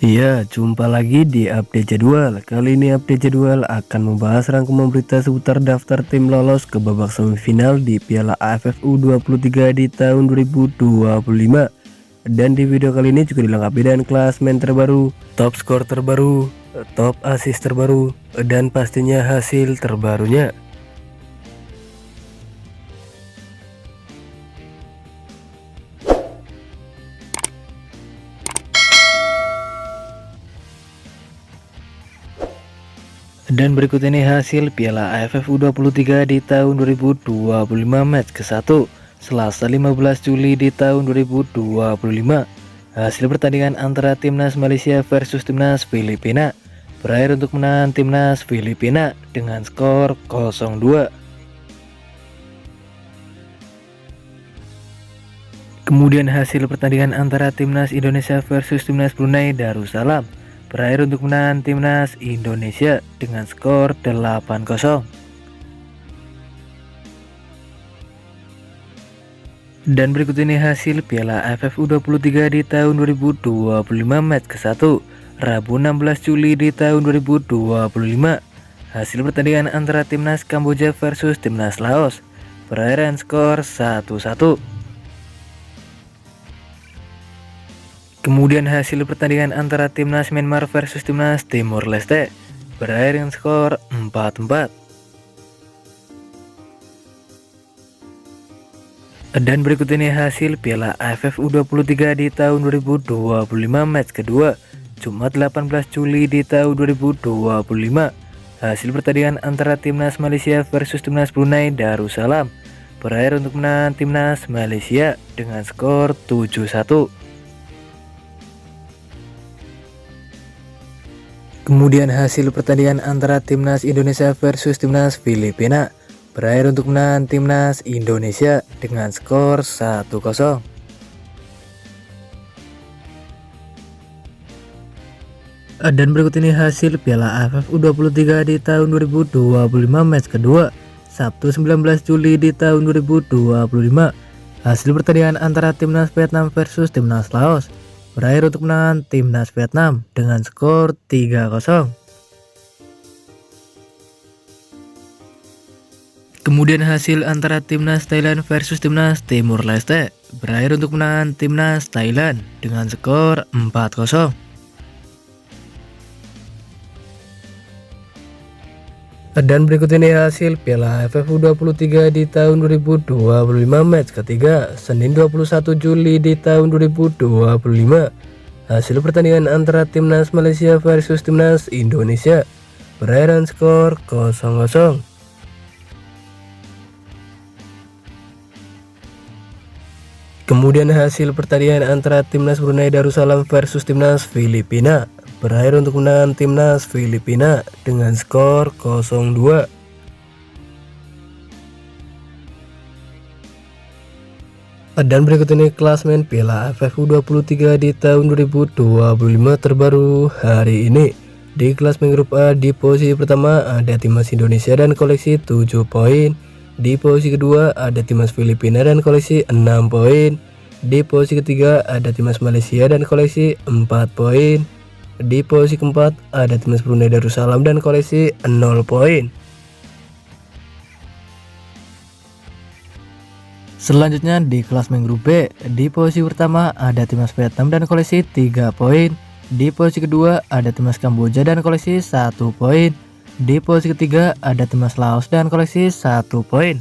Iya, jumpa lagi di update jadwal. Kali ini update jadwal akan membahas rangkuman berita seputar daftar tim lolos ke babak semifinal di Piala AFF U23 di tahun 2025. Dan di video kali ini juga dilengkapi dengan klasemen terbaru, top skor terbaru, top assist terbaru, dan pastinya hasil terbarunya. Dan berikut ini hasil Piala AFF U23 di tahun 2025 match ke-1 Selasa 15 Juli di tahun 2025. Hasil pertandingan antara Timnas Malaysia versus Timnas Filipina berakhir untuk menang Timnas Filipina dengan skor 0-2. Kemudian hasil pertandingan antara Timnas Indonesia versus Timnas Brunei Darussalam berakhir untuk menang Timnas Indonesia dengan skor 8-0. Dan berikut ini hasil Piala AFF U23 di tahun 2025 match ke-1 Rabu 16 Juli di tahun 2025. Hasil pertandingan antara Timnas Kamboja versus Timnas Laos berakhir dengan skor 1-1. Kemudian hasil pertandingan antara Timnas Myanmar versus Timnas Timor Leste berakhir dengan skor 4-4. Dan berikut ini hasil Piala AFF U23 di tahun 2025 match kedua Jumat 18 Juli di tahun 2025. Hasil pertandingan antara Timnas Malaysia versus Timnas Brunei Darussalam berakhir untuk menang Timnas Malaysia dengan skor 7-1. Kemudian hasil pertandingan antara Timnas Indonesia versus Timnas Filipina berakhir untuk menang Timnas Indonesia dengan skor 1-0. Dan berikut ini hasil Piala AFF U23 di tahun 2025 match kedua Sabtu 19 Juli di tahun 2025. Hasil pertandingan antara Timnas Vietnam versus Timnas Laos berakhir untuk menang Timnas Vietnam dengan skor 3-0. Kemudian hasil antara Timnas Thailand versus Timnas Timor Leste berakhir untuk menang Timnas Thailand dengan skor 4-0. Dan berikut ini hasil Piala AFF U23 di tahun 2025 match ketiga Senin 21 Juli di tahun 2025. Hasil pertandingan antara Timnas Malaysia versus Timnas Indonesia berakhir dengan skor 0-0. Kemudian hasil pertandingan antara Timnas Brunei Darussalam versus Timnas Filipina berakhir untuk menang Timnas Filipina dengan skor 0-2. Dan berikut ini klasemen Piala AFF U23 di tahun 2025 terbaru hari ini. Di klasemen grup A di posisi pertama ada Timnas Indonesia dan koleksi 7 poin. Di posisi kedua ada Timnas Filipina dan koleksi 6 poin. Di posisi ketiga ada Timnas Malaysia dan koleksi 4 poin. Di posisi keempat ada Timnas Brunei Darussalam dan koleksi 0 poin. Selanjutnya di klasemen grup B, di posisi pertama ada Timnas Vietnam dan koleksi 3 poin. Di posisi kedua ada Timnas Kamboja dan koleksi 1 poin. Di posisi ketiga ada Timnas Laos dan koleksi 1 poin.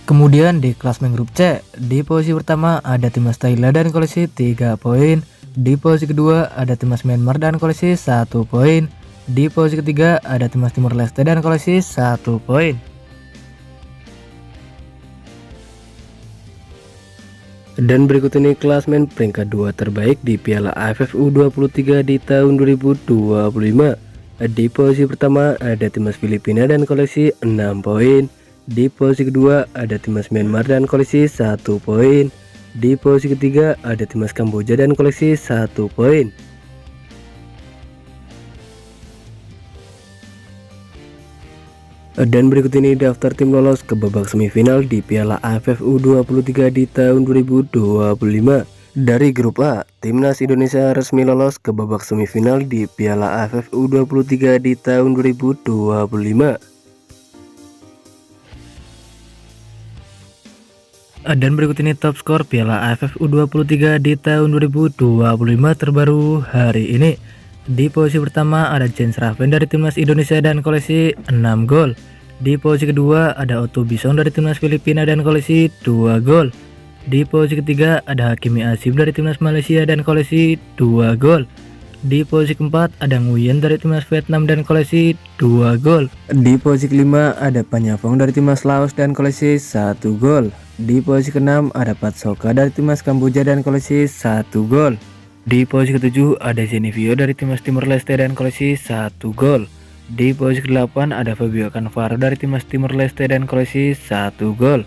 Kemudian di klasemen grup C, di posisi pertama ada Timnas Thailand dan koleksi 3 poin. Di posisi kedua ada Timnas Myanmar dan koleksi 1 poin. Di posisi ketiga ada Timnas Timor Leste dan koleksi 1 poin. Dan berikut ini klasemen peringkat 2 terbaik di Piala AFF U23 di tahun 2025. Di posisi pertama ada Timnas Filipina dan koleksi 6 poin. Di posisi kedua ada Timnas Myanmar dan koleksi 1 poin. Di posisi ketiga ada Timnas Kamboja dan koleksi 1 poin. Dan berikut ini daftar tim lolos ke babak semifinal di Piala AFF U23 di tahun 2025. Dari grup A, Timnas Indonesia resmi lolos ke babak semifinal di Piala AFF U23 di tahun 2025. Dan berikut ini top skor Piala AFF U23 di tahun 2025 terbaru hari ini. Di posisi pertama ada Jens Raven dari Timnas Indonesia dan koleksi 6 gol. Di posisi kedua ada Otto Bison dari Timnas Filipina dan koleksi 2 gol. Di posisi ketiga ada Hakimi Asif dari Timnas Malaysia dan koleksi 2 gol. Di posisi keempat ada Nguyen dari Timnas Vietnam dan koleksi 2 gol. Di posisi kelima ada Panyavong dari Timnas Laos dan koleksi 1 gol. Di posisi keenam ada Pat Soka dari Timnas Kamboja dan koleksi 1 gol. Di posisi ketujuh ada Zenivio dari Timnas Timor Leste dan koleksi 1 gol. Di posisi ke-8 ada Fabio Cannavaro dari Timnas Timor Leste dan koleksi 1 gol.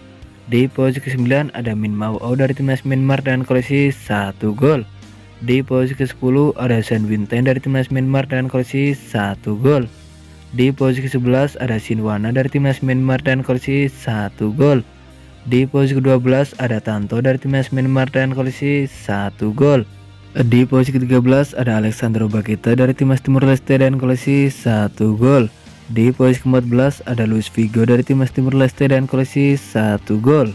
Di posisi ke-9 ada Min Mau Au dari Timnas Myanmar dan koleksi 1 gol. Di posisi ke-10 ada Sen Winten dari Timnas Myanmar dan koleksi 1 gol. Di posisi ke-11 ada Sinwana dari Timnas Myanmar dan koleksi 1 gol. Di posisi ke-12 ada Tanto dari Timnas Myanmar dan koleksi 1 gol. Di posisi ke-13 ada Alexandro Bakita dari Timnas Timor Leste dan koleksi 1 gol. Di posisi ke-14 ada Luis Figo dari Timnas Timor Leste dan koleksi 1 gol.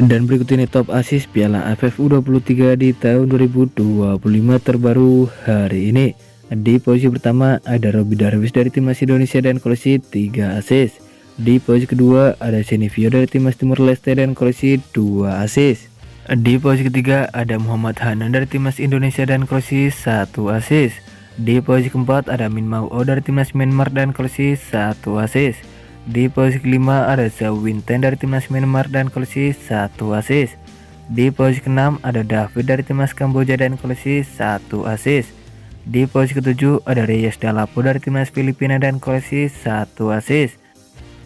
Dan berikut ini top assist Piala AFF U23 di tahun 2025 terbaru hari ini. Di posisi pertama ada Robby Darwish dari Timnas Indonesia dan koleksi 3 assist. Di posisi kedua ada Zenivio dari Timnas Timor Leste dan koleksi 2 assist. Di posisi ketiga ada Muhammad Hanan dari Timnas Indonesia dan koleksi 1 assist. Di posisi keempat ada Min Mau Au dari Timnas Myanmar dan koleksi 1 assist. Di posisi kelima ada Zhao Winten dari Timnas Myanmar dan koleksi 1 assist. Di posisi keenam ada David dari Timnas Kamboja dan koleksi 1 assist. Di posisi ketujuh ada Reyes Dalapo dari Timnas Filipina dan koleksi 1 assist.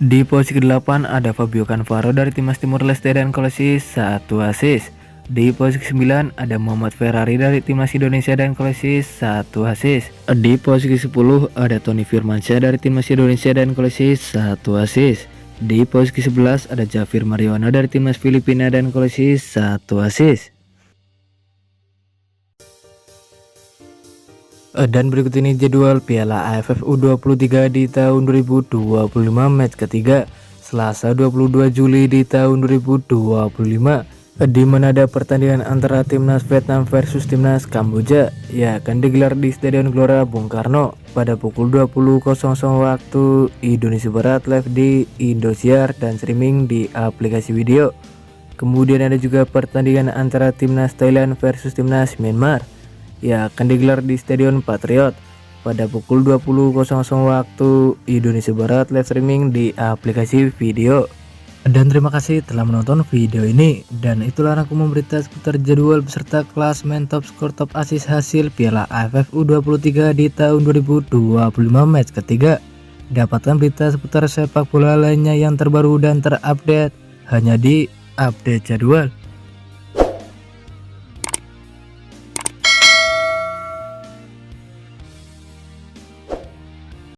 Di posisi ke-8 ada Fabio Cannavaro dari Timnas Timor Leste dan koleksi 1 assist. Di posisi ke-9 ada Muhammad Ferrari dari Timnas Indonesia dan koleksi 1 assist. Di posisi ke-10 ada Tony Firmansyah dari Timnas Indonesia dan koleksi 1 assist. Di posisi ke-11 ada Jafir Mariwana dari Timnas Filipina dan koleksi 1 assist. Dan berikut ini jadwal Piala AFF U23 di tahun 2025 match ketiga Selasa 22 Juli di tahun 2025, di mana ada pertandingan antara Timnas Vietnam versus Timnas Kamboja yang akan digelar di Stadion Gelora Bung Karno pada pukul 20.00 waktu Indonesia Barat, live di Indosiar dan streaming di aplikasi video. Kemudian ada juga pertandingan antara Timnas Thailand versus Timnas Myanmar yang akan digelar di Stadion Patriot pada pukul 20.00 waktu Indonesia Barat, live streaming di aplikasi video. Dan terima kasih telah menonton video ini, dan itulah aku memberitahu seputar jadwal beserta klasmen top skor top assist hasil Piala AFF U23 di tahun 2025 match ketiga. Dapatkan berita seputar sepak bola lainnya yang terbaru dan terupdate hanya di Update Jadwal.